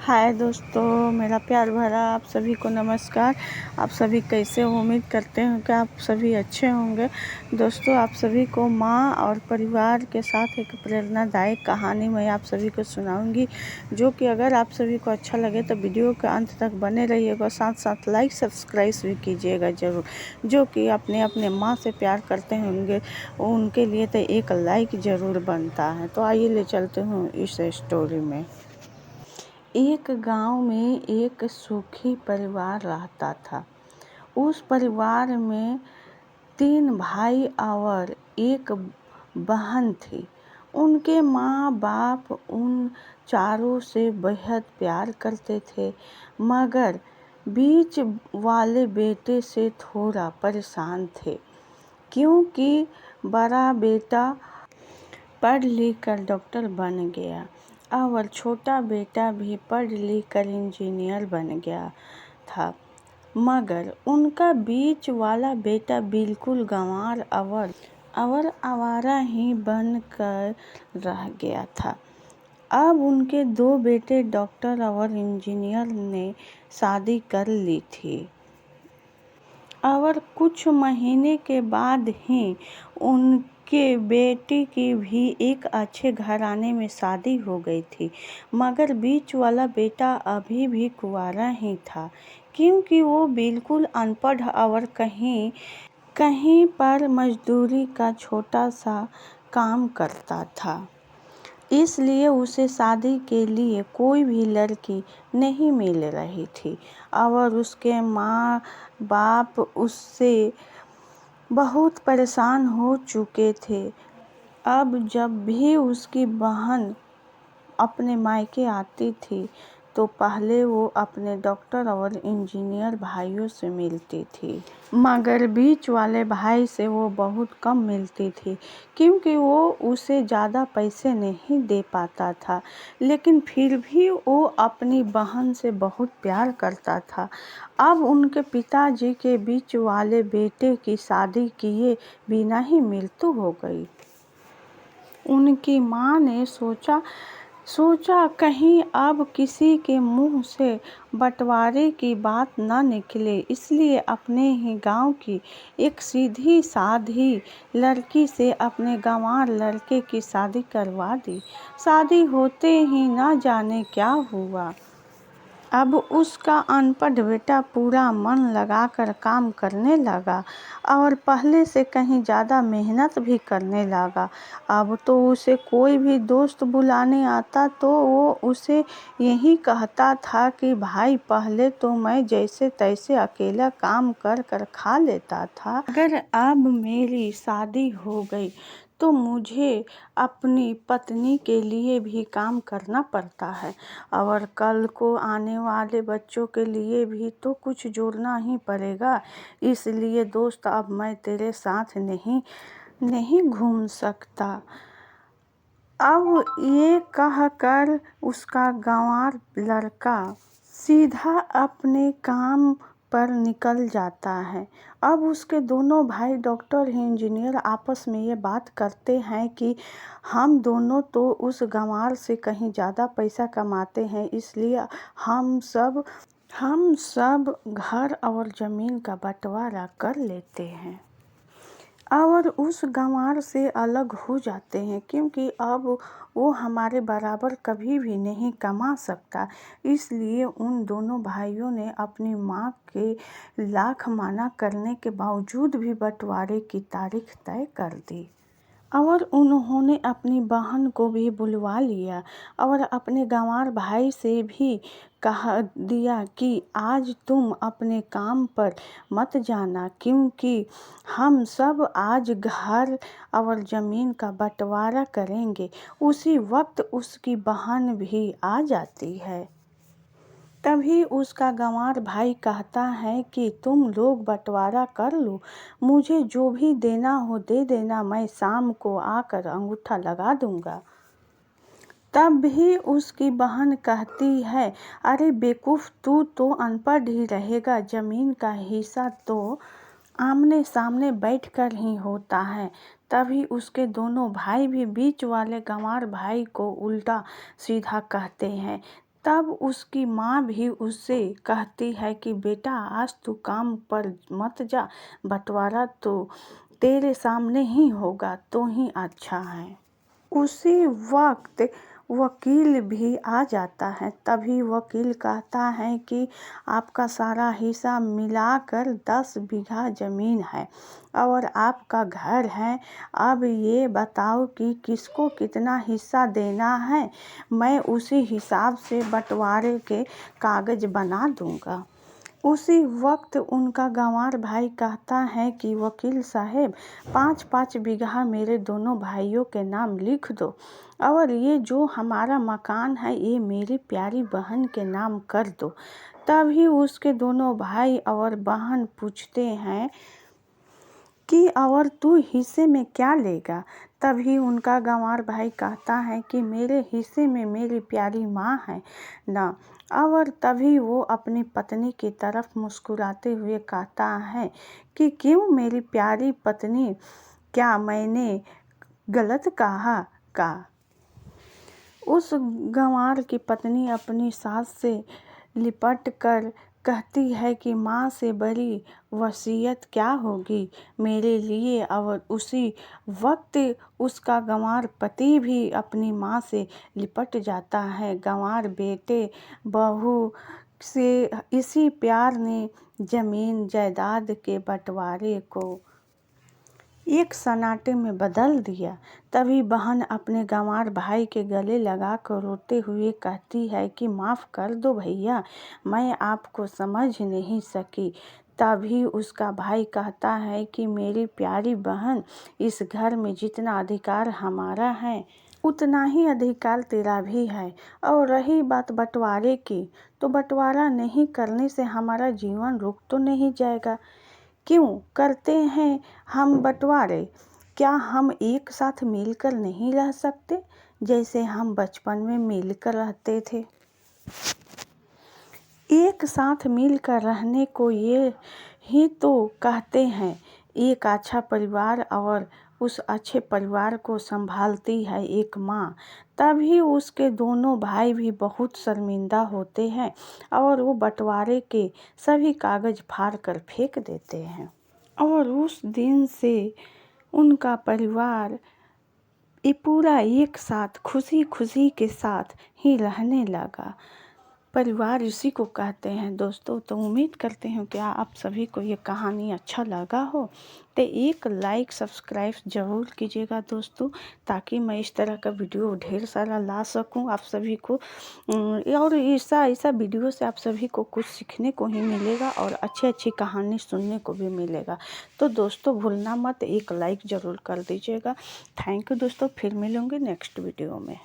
हाय दोस्तों, मेरा प्यार भरा आप सभी को नमस्कार। आप सभी कैसे हो? उम्मीद करते हैं कि आप सभी अच्छे होंगे। दोस्तों, आप सभी को माँ और परिवार के साथ एक प्रेरणादायक कहानी मैं आप सभी को सुनाऊंगी, जो कि अगर आप सभी को अच्छा लगे तो वीडियो के अंत तक बने रहिएगा। साथ साथ लाइक सब्सक्राइब भी कीजिएगा ज़रूर। जो कि अपने माँ से प्यार करते होंगे उनके लिए तो एक लाइक ज़रूर बनता है। तो आइए ले चलते हूँ इस स्टोरी में। एक गांव में एक सुखी परिवार रहता था। उस परिवार में 3 भाई और एक बहन थी। उनके माँ बाप उन चारों से बेहद प्यार करते थे, मगर बीच वाले बेटे से थोड़ा परेशान थे, क्योंकि बड़ा बेटा पढ़ लिख कर डॉक्टर बन गया और छोटा बेटा भी पढ़ लिख कर इंजीनियर बन गया था। मगर उनका बीच वाला बेटा बिल्कुल गंवार और आवारा ही बन कर रह गया था। अब उनके 2 बेटे डॉक्टर और इंजीनियर ने शादी कर ली थी और कुछ महीने के बाद ही उनके बेटी की भी एक अच्छे घराने में शादी हो गई थी। मगर बीच वाला बेटा अभी भी कुंवारा ही था, क्योंकि वो बिल्कुल अनपढ़ और कहीं पर मजदूरी का छोटा सा काम करता था। इसलिए उसे शादी के लिए कोई भी लड़की नहीं मिल रही थी और उसके माँ बाप उससे बहुत परेशान हो चुके थे। अब जब भी उसकी बहन अपने मायके आती थी तो पहले वो अपने डॉक्टर और इंजीनियर भाइयों से मिलती थी, मगर बीच वाले भाई से वो बहुत कम मिलती थी, क्योंकि वो उसे ज़्यादा पैसे नहीं दे पाता था। लेकिन फिर भी वो अपनी बहन से बहुत प्यार करता था। अब उनके पिताजी के बीच वाले बेटे की शादी किए बिना ही मृत्यु हो गई। उनकी माँ ने सोचा कहीं अब किसी के मुंह से बंटवारे की बात न निकले, इसलिए अपने ही गांव की एक सीधी साधी लड़की से अपने गंवार लड़के की शादी करवा दी। शादी होते ही न जाने क्या हुआ। अब उसका अनपढ़ बेटा पूरा मन लगाकर काम करने लगा और पहले से कहीं ज़्यादा मेहनत भी करने लगा। अब तो उसे कोई भी दोस्त बुलाने आता तो वो उसे यही कहता था कि भाई, पहले तो मैं जैसे तैसे अकेला काम कर कर खा लेता था, अगर अब मेरी शादी हो गई तो मुझे अपनी पत्नी के लिए भी काम करना पड़ता है और कल को आने वाले बच्चों के लिए भी तो कुछ जोड़ना ही पड़ेगा। इसलिए दोस्त, अब मैं तेरे साथ नहीं घूम सकता। अब ये कहकर उसका गंवार लड़का सीधा अपने काम पर निकल जाता है। अब उसके दोनों भाई डॉक्टर इंजीनियर आपस में ये बात करते हैं कि हम दोनों तो उस गंवार से कहीं ज़्यादा पैसा कमाते हैं, इसलिए हम सब घर और ज़मीन का बंटवारा कर लेते हैं और उस गंवार से अलग हो जाते हैं, क्योंकि अब वो हमारे बराबर कभी भी नहीं कमा सकता। इसलिए उन दोनों भाइयों ने अपनी माँ के लाख मना करने के बावजूद भी बंटवारे की तारीख तय कर दी और उन्होंने अपनी बहन को भी बुलवा लिया और अपने गंवार भाई से भी कह दिया कि आज तुम अपने काम पर मत जाना, क्योंकि हम सब आज घर और ज़मीन का बंटवारा करेंगे। उसी वक्त उसकी बहन भी आ जाती है। तभी उसका गंवार भाई कहता है कि तुम लोग बंटवारा कर लो, मुझे जो भी देना हो दे देना, मैं शाम को आकर अंगूठा लगा दूंगा। तब भी उसकी बहन कहती है, अरे बेवकूफ़, तू तो अनपढ़ ही रहेगा, ज़मीन का हिस्सा तो आमने सामने बैठकर ही होता है। तभी उसके दोनों भाई भी बीच वाले गंवार भाई को उल्टा सीधा कहते हैं। तब उसकी माँ भी उससे कहती है कि बेटा आज तू काम पर मत जा, बंटवारा तो तेरे सामने ही होगा तो ही अच्छा है। उसी वक्त वकील भी आ जाता है। तभी वकील कहता है कि आपका सारा हिस्सा मिलाकर 10 बीघा ज़मीन है और आपका घर है। अब ये बताओ कि किसको कितना हिस्सा देना है, मैं उसी हिसाब से बंटवारे के कागज़ बना दूंगा। उसी वक्त उनका गंवार भाई कहता है कि वकील साहब 5-5 बीघा मेरे दोनों भाइयों के नाम लिख दो और ये जो हमारा मकान है ये मेरी प्यारी बहन के नाम कर दो। तभी उसके दोनों भाई और बहन पूछते हैं कि और तू हिस्से में क्या लेगा। तभी उनका गंवार भाई कहता है कि मेरे हिस्से में मेरी प्यारी माँ है ना। और तभी वो अपनी पत्नी की तरफ मुस्कुराते हुए कहता है कि क्यों मेरी प्यारी पत्नी, क्या मैंने गलत कहा का। उस गंवार की पत्नी अपनी सास से लिपट कर कहती है कि माँ से बड़ी वसीयत क्या होगी मेरे लिए। और उसी वक्त उसका गंवार पति भी अपनी माँ से लिपट जाता है। गंवार बेटे बहू से इसी प्यार ने ज़मीन जायदाद के बंटवारे को एक सन्नाटे में बदल दिया। तभी बहन अपने गंवार भाई के गले लगाकर रोते हुए कहती है कि माफ़ कर दो भैया, मैं आपको समझ नहीं सकी। तभी उसका भाई कहता है कि मेरी प्यारी बहन, इस घर में जितना अधिकार हमारा है उतना ही अधिकार तेरा भी है। और रही बात बंटवारे की, तो बंटवारा नहीं करने से हमारा जीवन रुक तो नहीं जाएगा। क्यों करते हैं हम बंटवारे? क्या हम एक साथ मिलकर नहीं रह सकते जैसे हम बचपन में मिलकर रहते थे? एक साथ मिलकर रहने को ये ही तो कहते हैं एक अच्छा परिवार। और उस अच्छे परिवार को संभालती है एक माँ। तभी उसके दोनों भाई भी बहुत शर्मिंदा होते हैं और वो बंटवारे के सभी कागज़ फाड़ कर फेंक देते हैं। और उस दिन से उनका परिवार ये पूरा एक साथ खुशी खुशी के साथ ही रहने लगा। परिवार इसी को कहते हैं दोस्तों। तो उम्मीद करते हैं कि आप सभी को ये कहानी अच्छा लगा हो, तो एक लाइक सब्सक्राइब ज़रूर कीजिएगा दोस्तों, ताकि मैं इस तरह का वीडियो ढेर सारा ला सकूं आप सभी को। और ऐसा वीडियो से आप सभी को कुछ सीखने को ही मिलेगा और अच्छी कहानी सुनने को भी मिलेगा। तो दोस्तों भूलना मत, एक लाइक ज़रूर कर दीजिएगा। थैंक यू दोस्तों, फिर मिलेंगे नेक्स्ट वीडियो में।